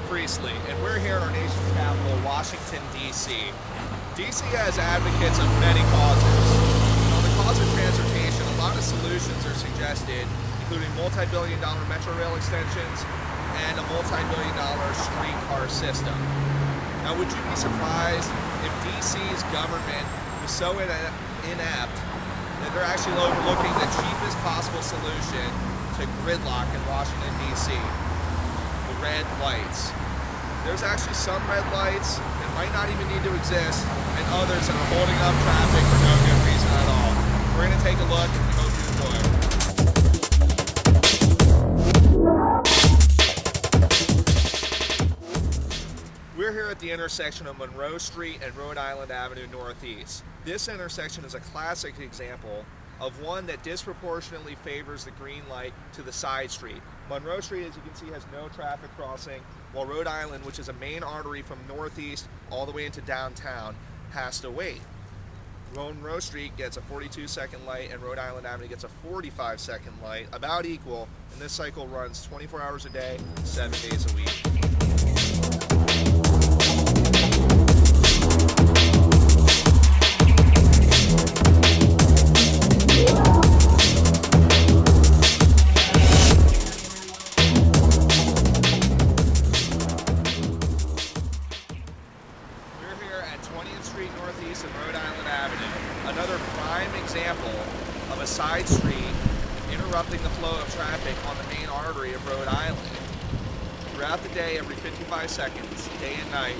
Priestley, and we're here in our nation's capital, Washington, D.C. D.C. has advocates of many causes. On the cause of transportation, a lot of solutions are suggested, including multi-billion-dollar metro rail extensions and a multi-billion-dollar streetcar system. Now, would you be surprised if D.C.'s government was so inept that they're actually overlooking the cheapest possible solution to gridlock in Washington, D.C.? Red lights. There's actually some red lights that might not even need to exist, and others that are holding up traffic for no good reason at all. We're going to take a look and we hope you enjoy. We're here at the intersection of Monroe Street and Rhode Island Avenue Northeast. This intersection is a classic example of one that disproportionately favors the green light to the side street. Monroe Street, as you can see, has no traffic crossing, while Rhode Island, which is a main artery from northeast all the way into downtown, has to wait. Monroe Street gets a 42-second light and Rhode Island Avenue gets a 45-second light, about equal, and this cycle runs 24 hours a day, 7 days a week. Northeast and Rhode Island Avenue, another prime example of a side street interrupting the flow of traffic on the main artery of Rhode Island. Throughout the day, every 55 seconds, day and night,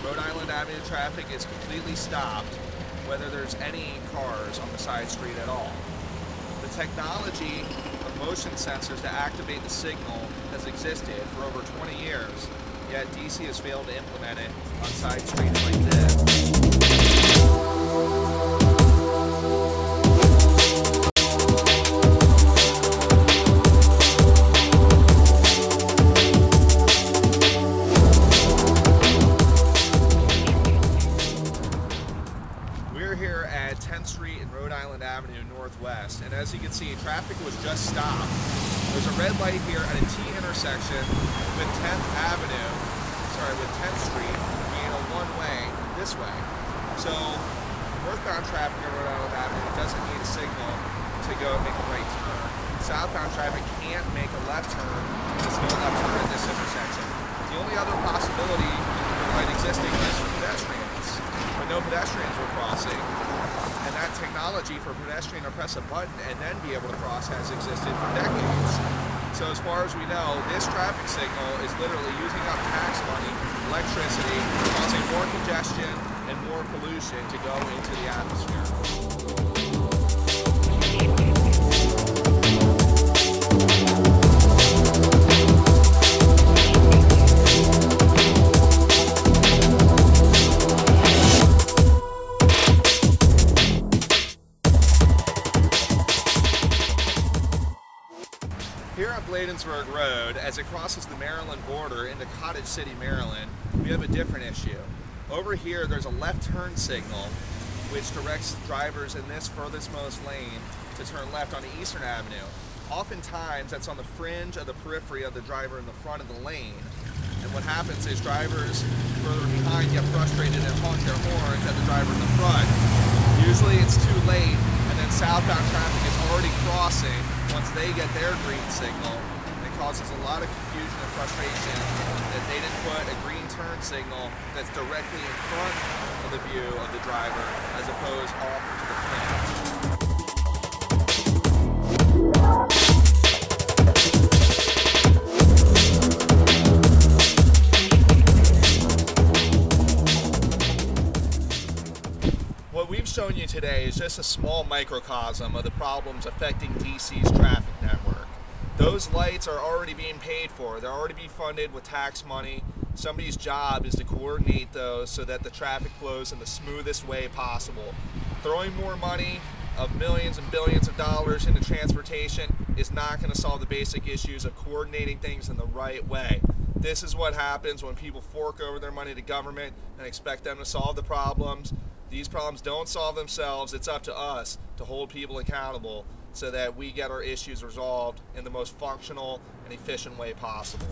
Rhode Island Avenue traffic is completely stopped, whether there's any cars on the side street at all. The technology of motion sensors to activate the signal has existed for over 20 years, yet DC has failed to implement it on side streets like this. We're here at 10th Street and Rhode Island Avenue Northwest, and as you can see, traffic was just stopped. There's a red light here at a T intersection with 10th Street being a one-way this way. So northbound traffic on Rhode Island Avenue doesn't need a signal to go make a right turn. Southbound traffic can't make a left turn. There's no left turn at this intersection. The only other possibility for light existing is for pedestrians, but no pedestrians were crossing. And that technology for a pedestrian to press a button and then be able to cross has existed for decades. So as far as we know, this traffic signal is literally using up tax money, electricity, causing more congestion and more pollution to go into the atmosphere. Here on Bladensburg Road, as it crosses the Maryland border into Cottage City, Maryland, we have a different issue. Over here, there's a left turn signal which directs drivers in this furthestmost lane to turn left on Eastern Avenue. Oftentimes, that's on the fringe of the periphery of the driver in the front of the lane. And what happens is drivers further behind get frustrated and honk their horns at the driver in the front. Usually it's too late, and then southbound traffic is already crossing once they get their green signal. It causes a lot of confusion and frustration that they didn't put a green turn signal that's directly in front of the view of the driver as opposed off to the fringe. What we've shown you today is just a small microcosm of the problems affecting DC's traffic network. Those lights are already being paid for. They're already being funded with tax money. Somebody's job is to coordinate those so that the traffic flows in the smoothest way possible. Throwing more money of millions and billions of dollars into transportation is not going to solve the basic issues of coordinating things in the right way. This is what happens when people fork over their money to government and expect them to solve the problems. These problems don't solve themselves. It's up to us to hold people accountable so that we get our issues resolved in the most functional and efficient way possible.